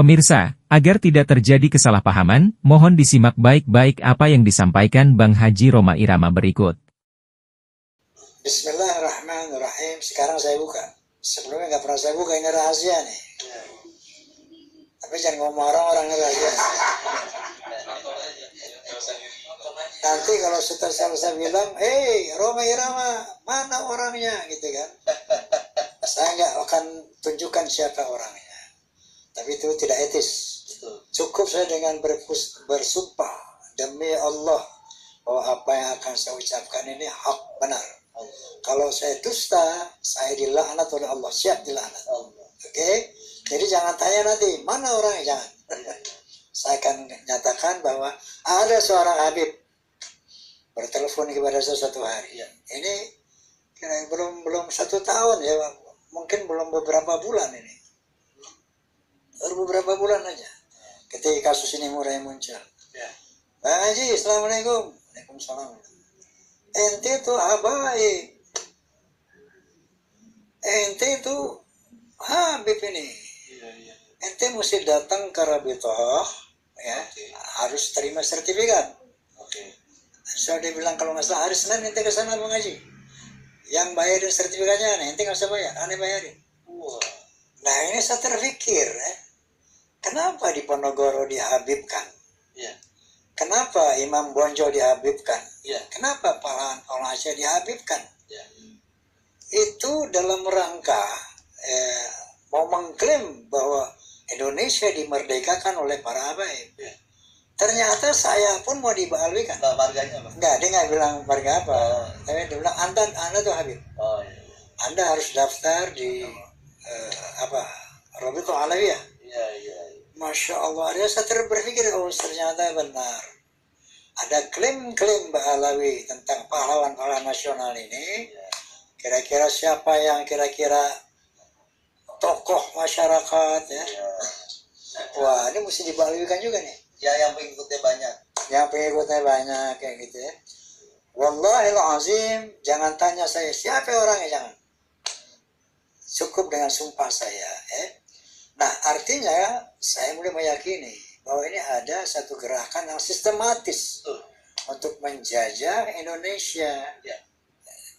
Pemirsa, agar tidak terjadi kesalahpahaman, mohon disimak baik-baik apa yang disampaikan Bang Haji Rhoma Irama berikut. Bismillahirrahmanirrahim. Sekarang saya buka. Sebelumnya nggak pernah saya buka, ini rahasia nih. Tapi jangan ngomong orang ini rahasia. Nanti kalau setelah saya bilang, Rhoma Irama, mana orangnya, gitu kan? Saya nggak akan tunjukkan siapa orangnya. Tapi itu tidak etis. Cukup saya dengan bersumpah demi Allah bahwa apa yang akan saya ucapkan ini hak benar. Kalau saya dusta, saya dilaknat oleh Allah, siap dilaknat. Oke? Jadi jangan tanya nanti mana orangnya, jangan. Saya akan nyatakan bahwa ada seorang Habib bertelepon kepada saya suatu hari. Ini belum 1 tahun ya, mungkin belum beberapa bulan ini. Baru beberapa bulan aja ketika kasus ini mulai muncul. Bang Haji, Assalamualaikum. Waalaikumsalam. Ente itu habaib, ente itu Habib ini. Ente mesti datang ke Rabitoh, ya, harus terima sertifikat. Saya udah bilang kalau nggak salah hari Senin ente ke sana Bang Haji. Yang bayarin sertifikatnya, ente nggak usah bayar, aneh bayarin. Nah ini saya terpikir, kenapa di Ponorogo dihabibkan? Kenapa Imam Bonjol dihabibkan? Kenapa Pahlawan Aceh dihabibkan? Itu dalam rangka mau mengklaim bahwa Indonesia dimerdekakan oleh para habaib. Ternyata saya pun mau dibalwikan. Enggak, dia nggak bilang marga apa. Tapi dia bilang, Anda tuh Habib. Anda harus daftar di Rabitoh Alawiyah. Masya Allah, dia saya berpikir, ternyata benar. Ada klaim-klaim Mbak Alawi tentang pahlawan-pahlawan nasional ini. Kira-kira siapa yang kira-kira tokoh masyarakat ya? Wah, ini mesti dibalwikan juga nih. Ya, yang pengikutnya banyak. Yang pengikutnya banyak kayak gitu ya. Wallahil azim, jangan tanya saya siapa orangnya, jangan. Cukup dengan sumpah saya. Nah, artinya saya mulai meyakini bahwa ini ada satu gerakan yang sistematis untuk menjajah Indonesia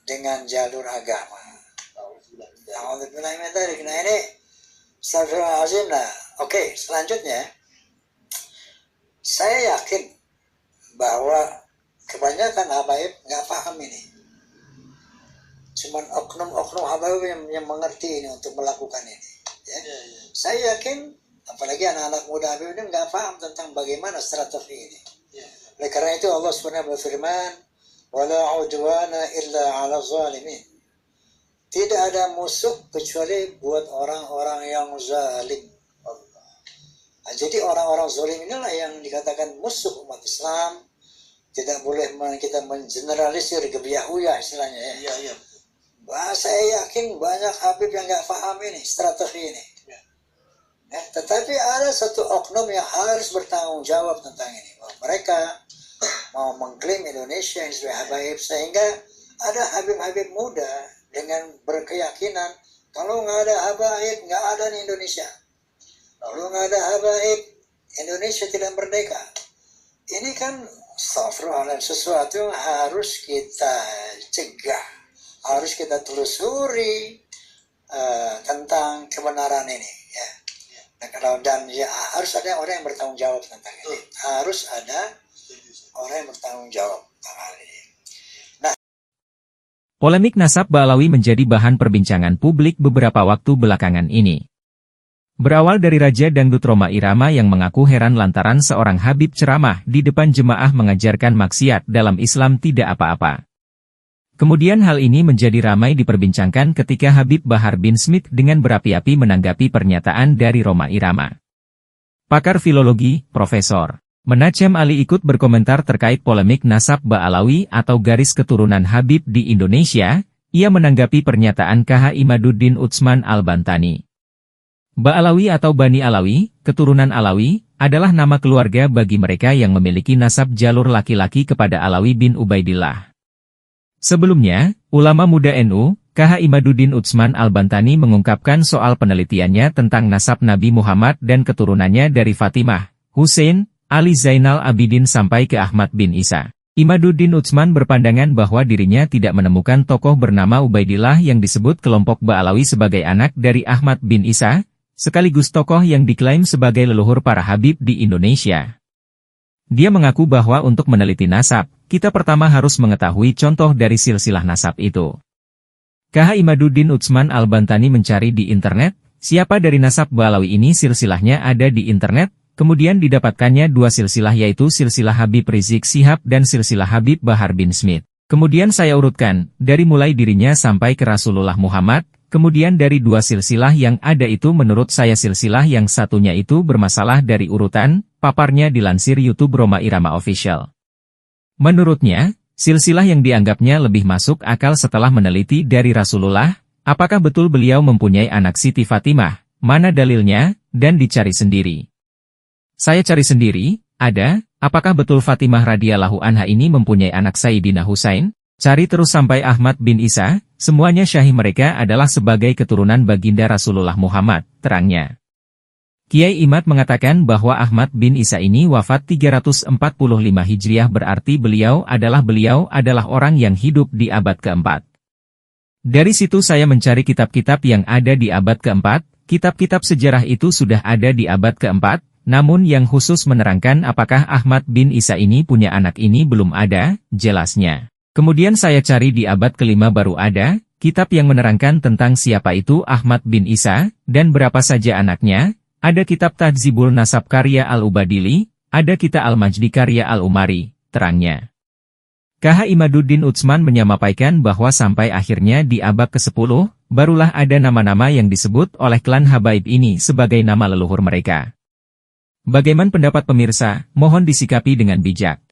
dengan jalur agama. Nah ini astagfirullahaladzim. Nah, oke, selanjutnya saya yakin bahwa kebanyakan habaib nggak paham ini. Cuman oknum-oknum habaib yang mengerti ini untuk melakukan ini. Saya yakin, apalagi anak-anak muda Habib ini nggak paham tentang bagaimana strategi ini. Oleh karena itu Allah SWT berfirman, "Wala udwana illa 'ala zalimin." Tidak ada musuh kecuali buat orang-orang yang zalim. Nah, jadi orang-orang zalim inilah yang dikatakan musuh umat Islam. Tidak boleh kita mengeneralisir gebiahuya istilahnya ya. Saya yakin banyak Habib yang nggak paham ini strategi ini. Tetapi ada satu oknum yang harus bertanggung jawab tentang ini. Bahwa mereka mau mengklaim Indonesia yang sebagai habaib, sehingga ada Habib-Habib muda dengan berkeyakinan kalau nggak ada habaib nggak ada nih Indonesia. Kalau nggak ada habaib, Indonesia tidak merdeka. Ini kan astagfirullah, sesuatu yang harus kita cegah, harus kita telusuri tentang kebenaran ini. Ya. Dan ya, harus ada orang yang bertanggung jawab tentang ini. Harus ada orang yang bertanggung jawab tentang hal ini. Nah, polemik nasab Ba'alawi menjadi bahan perbincangan publik beberapa waktu belakangan ini. Berawal dari Raja Dangdut Rhoma Irama yang mengaku heran lantaran seorang Habib ceramah di depan jemaah mengajarkan maksiat dalam Islam tidak apa-apa. Kemudian hal ini menjadi ramai diperbincangkan ketika Habib Bahar bin Smith dengan berapi-api menanggapi pernyataan dari Rhoma Irama. Pakar filologi, Profesor Menachem Ali ikut berkomentar terkait polemik nasab Ba'alawi atau garis keturunan Habib di Indonesia. Ia menanggapi pernyataan KH Imaduddin Utsman Al-Bantani. Ba'alawi atau Bani Alawi, keturunan Alawi, adalah nama keluarga bagi mereka yang memiliki nasab jalur laki-laki kepada Alawi bin Ubaidillah. Sebelumnya, ulama muda NU, KH Imaduddin Utsman Al-Bantani mengungkapkan soal penelitiannya tentang nasab Nabi Muhammad dan keturunannya dari Fatimah, Hussein, Ali Zainal Abidin sampai ke Ahmad bin Isa. Imaduddin Utsman berpandangan bahwa dirinya tidak menemukan tokoh bernama Ubaidillah yang disebut kelompok Ba'alawi sebagai anak dari Ahmad bin Isa, sekaligus tokoh yang diklaim sebagai leluhur para Habib di Indonesia. Dia mengaku bahwa untuk meneliti nasab, kita pertama harus mengetahui contoh dari silsilah nasab itu. KH Imaduddin Utsman Al-Bantani mencari di internet, siapa dari nasab Ba'alawi ini silsilahnya ada di internet, kemudian didapatkannya dua silsilah yaitu silsilah Habib Rizik Syihab dan silsilah Habib Bahar bin Smith. Kemudian saya urutkan, dari mulai dirinya sampai ke Rasulullah Muhammad, kemudian dari dua silsilah yang ada itu menurut saya silsilah yang satunya itu bermasalah dari urutan, paparnya dilansir YouTube Rhoma Irama Official. Menurutnya, silsilah yang dianggapnya lebih masuk akal setelah meneliti dari Rasulullah, apakah betul beliau mempunyai anak Siti Fatimah, mana dalilnya, dan dicari sendiri. Saya cari sendiri, ada, apakah betul Fatimah radhiyallahu anha ini mempunyai anak Sayyidina Husain? Cari terus sampai Ahmad bin Isa, semuanya syahih mereka adalah sebagai keturunan baginda Rasulullah Muhammad, terangnya. Kiai Imad mengatakan bahwa Ahmad bin Isa ini wafat 345 Hijriah berarti beliau adalah orang yang hidup di abad keempat. Dari situ saya mencari kitab-kitab yang ada di abad keempat, kitab-kitab sejarah itu sudah ada di abad keempat, namun yang khusus menerangkan apakah Ahmad bin Isa ini punya anak ini belum ada, jelasnya. Kemudian saya cari di abad kelima baru ada, kitab yang menerangkan tentang siapa itu Ahmad bin Isa, dan berapa saja anaknya. Ada kitab Tadzibul Nasab karya Al-Ubadili, ada kitab Al-Majdi karya Al-Umari, terangnya. KH Imaduddin Utsman menyampaikan bahwa sampai akhirnya di abad ke-10, barulah ada nama-nama yang disebut oleh klan Habaib ini sebagai nama leluhur mereka. Bagaimana pendapat pemirsa? Mohon disikapi dengan bijak.